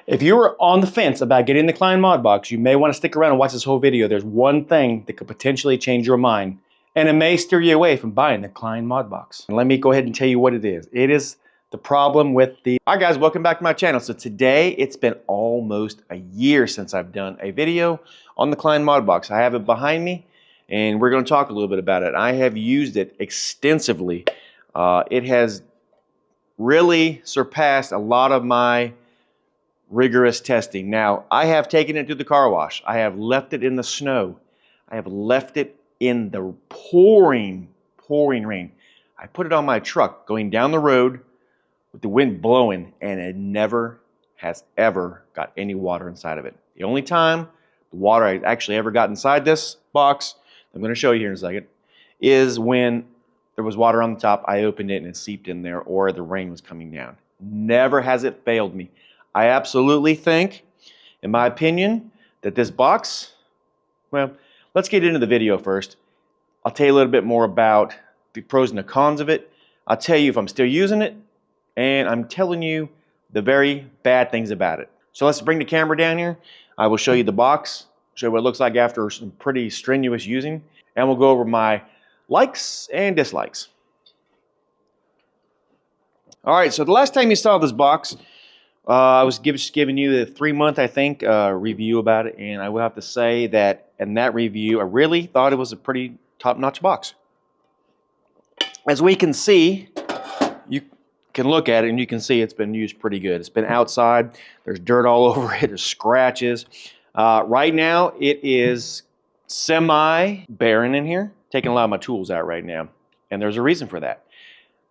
If you were on the fence about getting the Klein MODbox, you may want to stick around and watch this whole video. There's one thing that could potentially change your mind, and it may steer you away from buying the Klein MODbox. And let me go ahead and tell you what it is. It is the problem with the... All right guys, welcome back to my channel. So today, it's been almost a year since I've done a video on the Klein MODbox. I have it behind me, and we're going to talk a little bit about it. I have used it extensively. It has really surpassed a lot of my rigorous testing. Now, I have taken it to the car wash. I have left it in the snow. I have left it in the pouring rain. I put it on my truck going down the road with the wind blowing, and it never has ever got any water inside of it. The only time the water I actually ever got inside this box, I'm going to show you here in a second, is when there was water on the top. I opened it and it seeped in there, or the rain was coming down. Never has it failed me. I absolutely think, in my opinion, that this box, well, let's get into the video first. I'll tell you a little bit more about the pros and the cons of it. I'll tell you if I'm still using it, and I'm telling you the very bad things about it. So let's bring the camera down here. I will show you the box, show you what it looks like after some pretty strenuous using, and we'll go over my likes and dislikes. All right, so the last time you saw this box, I was just giving you a 3-month, I think, review about it, and I will have to say that in that review, I really thought it was a pretty top-notch box. As we can see, you can look at it and you can see it's been used pretty good. It's been outside. There's dirt all over it. There's scratches. Right now, it is semi-barren in here. Taking a lot of my tools out right now, and there's a reason for that.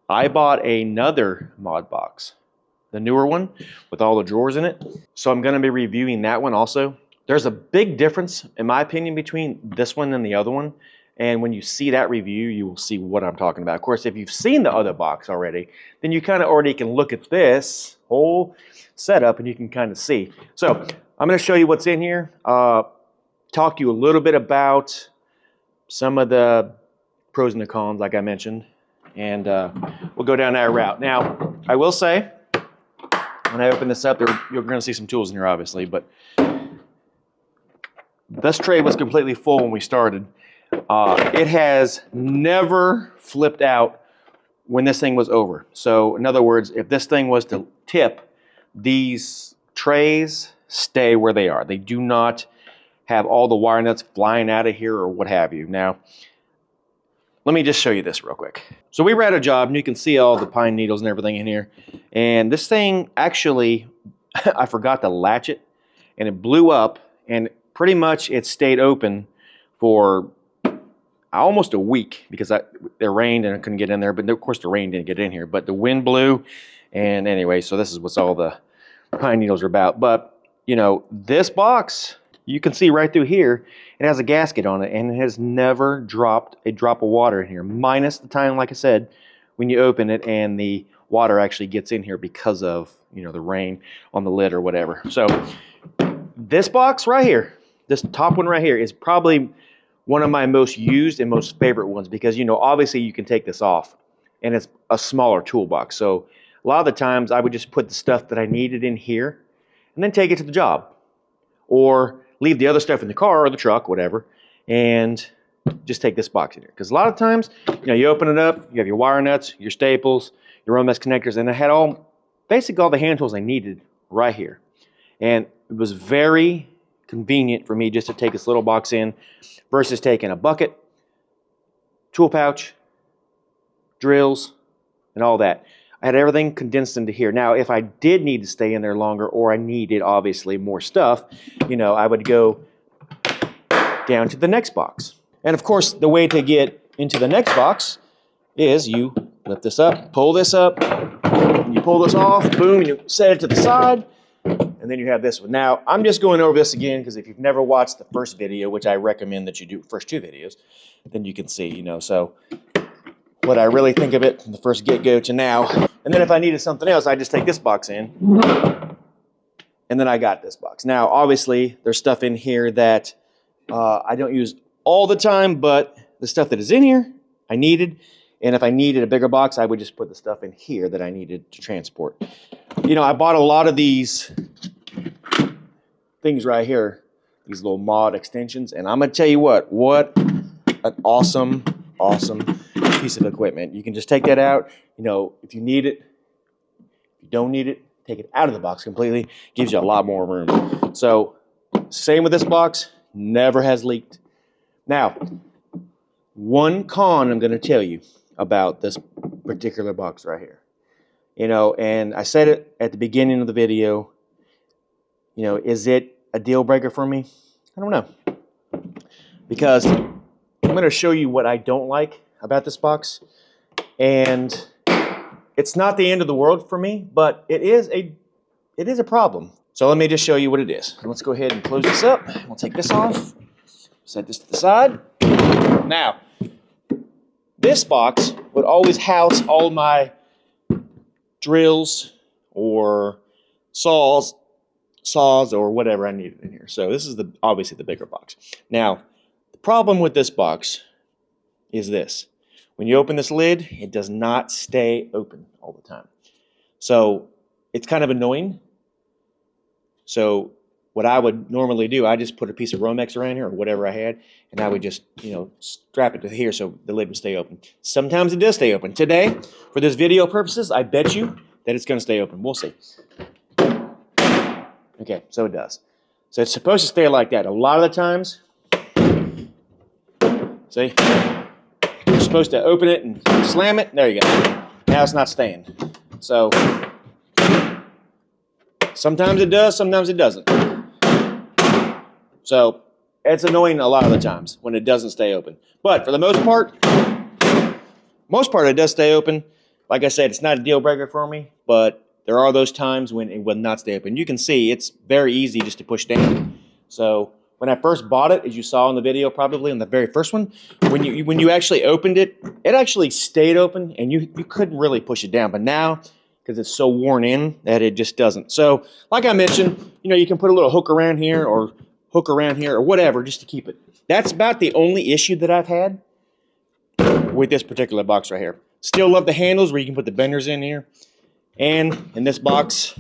I bought another MODbox, the newer one with all the drawers in it. So I'm going to be reviewing that one also. There's a big difference, in my opinion, between this one and the other one. And when you see that review, you will see what I'm talking about. Of course, if you've seen the other box already, then you kind of already can look at this whole setup and you can kind of see. So I'm going to show you what's in here. Talk to you a little bit about some of the pros and the cons, like I mentioned. And we'll go down that route. Now, I will say, when I open this up, you're going to see some tools in here, obviously, but this tray was completely full when we started. It has never flipped out when this thing was over. So, in other words, if this thing was to tip, these trays stay where they are. They do not have all the wire nuts flying out of here or what have you. Now, let me just show you this real quick. So we were at a job, and you can see all the pine needles and everything in here. And this thing actually, I forgot to latch it, and it blew up, and pretty much it stayed open for almost a week because it rained and I couldn't get in there. But of course, the rain didn't get in here, but the wind blew. And anyway, so this is what all the pine needles are about. But, you know, this box, you can see right through here, it has a gasket on it, and it has never dropped a drop of water in here, minus the time, like I said, when you open it and the water actually gets in here because of, you know, the rain on the lid or whatever. So this box right here, this top one right here, is probably one of my most used and most favorite ones because, you know, obviously you can take this off, and it's a smaller toolbox. So a lot of the times I would just put the stuff that I needed in here and then take it to the job, or leave the other stuff in the car or the truck, whatever, and just take this box in here. Because a lot of times, you know, you open it up, you have your wire nuts, your staples, your Romex connectors, and I had basically all the hand tools I needed right here. And it was very convenient for me just to take this little box in versus taking a bucket, tool pouch, drills, and all that. I had everything condensed into here. Now, if I did need to stay in there longer, or I needed, obviously, more stuff, you know, I would go down to the next box. And, of course, the way to get into the next box is you lift this up, pull this up, and you pull this off, boom, and you set it to the side, and then you have this one. Now, I'm just going over this again because if you've never watched the first video, which I recommend that you do, first 2 videos, then you can see, you know, so what I really think of it from the first get-go to now. And then if I needed something else, I just take this box in, and then I got this box. Now, obviously, there's stuff in here that I don't use all the time, but the stuff that is in here, I needed. And if I needed a bigger box, I would just put the stuff in here that I needed to transport. You know, I bought a lot of these things right here, these little mod extensions, and I'm gonna tell you what an awesome piece of equipment. You can just take that out, you know, if you need it. If you don't need it, take it out of the box completely. Gives you a lot more room. So same with this box, never has leaked. Now, one con I'm gonna tell you about this particular box right here. You know, and I said it at the beginning of the video, you know, is it a deal breaker for me? I don't know. Because I'm gonna show you what I don't like about this box. And it's not the end of the world for me, but it is a problem. So let me just show you what it is. Let's go ahead and close this up. We'll take this off, set this to the side. Now, this box would always house all my drills or saws or whatever I needed in here. So this is obviously the bigger box. Now, the problem with this box is this. When you open this lid, it does not stay open all the time. So it's kind of annoying. So what I would normally do, I just put a piece of Romex around here or whatever I had, and I would just, you know, strap it to here so the lid would stay open. Sometimes it does stay open. Today, for this video purposes, I bet you that it's going to stay open. We'll see. Okay, so it does. So it's supposed to stay like that. A lot of the times, see? You're supposed to open it and slam it. There you go. Now it's not staying. So sometimes it does, sometimes it doesn't. So it's annoying a lot of the times when it doesn't stay open. But for the most part it does stay open. Like I said, it's not a deal breaker for me, but there are those times when it will not stay open. You can see it's very easy just to push down. So when I first bought it, as you saw in the video probably on the very first one, when you actually opened it, it actually stayed open and you couldn't really push it down. But now, because it's so worn in that it just doesn't. So like I mentioned, you know, you can put a little hook around here or hook around here or whatever just to keep it. That's about the only issue that I've had with this particular box right here. Still love the handles where you can put the benders in here. And in this box,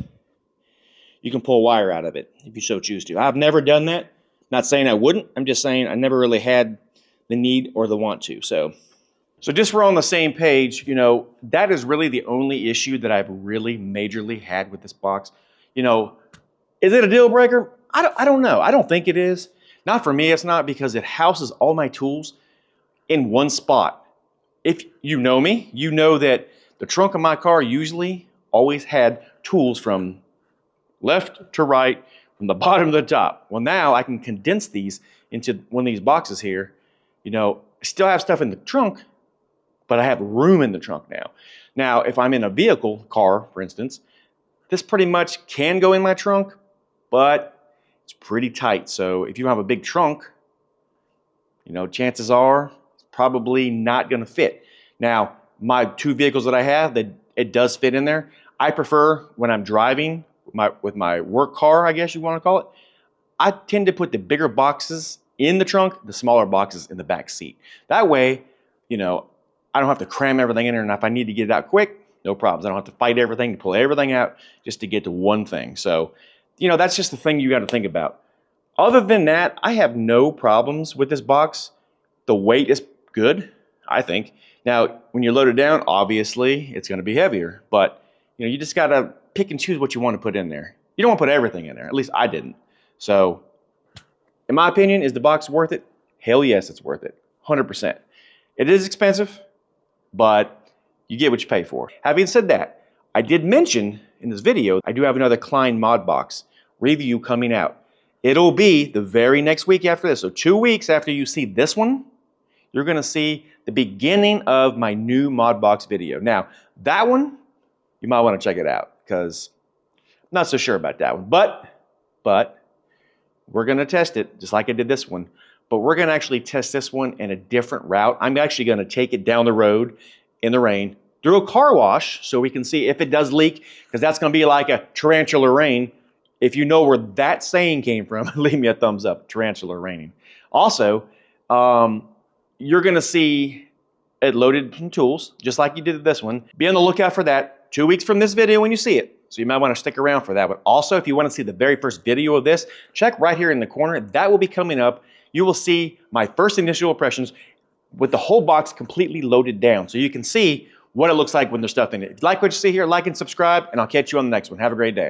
you can pull wire out of it if you so choose to. I've never done that. Not saying I wouldn't. I'm just saying I never really had the need or the want to. So just we're on the same page, you know, that is really the only issue that I've really majorly had with this box. You know, is it a deal breaker? I don't know. I don't think it is. Not for me, it's not, because it houses all my tools in one spot. If you know me, you know that the trunk of my car usually always had tools from left to right, from the bottom to the top. Well, now I can condense these into one of these boxes here. You know, I still have stuff in the trunk, but I have room in the trunk now. Now, if I'm in a vehicle, car, for instance, this pretty much can go in my trunk, but it's pretty tight. So if you have a big trunk, you know, chances are it's probably not going to fit. Now, my two vehicles that I have, it does fit in there. I prefer when I'm driving with my work car, I guess you want to call it, I tend to put the bigger boxes in the trunk, the smaller boxes in the back seat. That way, you know, I don't have to cram everything in there, and if I need to get it out quick, no problems. I don't have to fight everything to pull everything out just to get to one thing. So, you know, that's just the thing you got to think about. Other than that, I have no problems with this box. The weight is good, I think. Now, when you load it down, obviously, it's going to be heavier, but you know, you just got to pick and choose what you want to put in there. You don't want to put everything in there. At least I didn't. So, in my opinion, is the box worth it? Hell yes, it's worth it. 100%. It is expensive, but you get what you pay for. Having said that, I did mention in this video, I do have another Klein MODbox review coming out. It'll be the very next week after this. So 2 weeks after you see this one, you're going to see the beginning of my new MODbox video. Now, that one, you might want to check it out because I'm not so sure about that one. But we're going to test it just like I did this one. But we're going to actually test this one in a different route. I'm actually going to take it down the road in the rain through a car wash so we can see if it does leak, because that's going to be like a tarantula rain. If you know where that saying came from, leave me a thumbs up, tarantula raining. Also, you're going to see it loaded some tools, just like you did with this one. Be on the lookout for that 2 weeks from this video when you see it. So you might want to stick around for that. But also, if you want to see the very first video of this, check right here in the corner. That will be coming up. You will see my first initial impressions with the whole box completely loaded down. So you can see what it looks like when there's stuff in it. If you like what you see here, like and subscribe, and I'll catch you on the next one. Have a great day.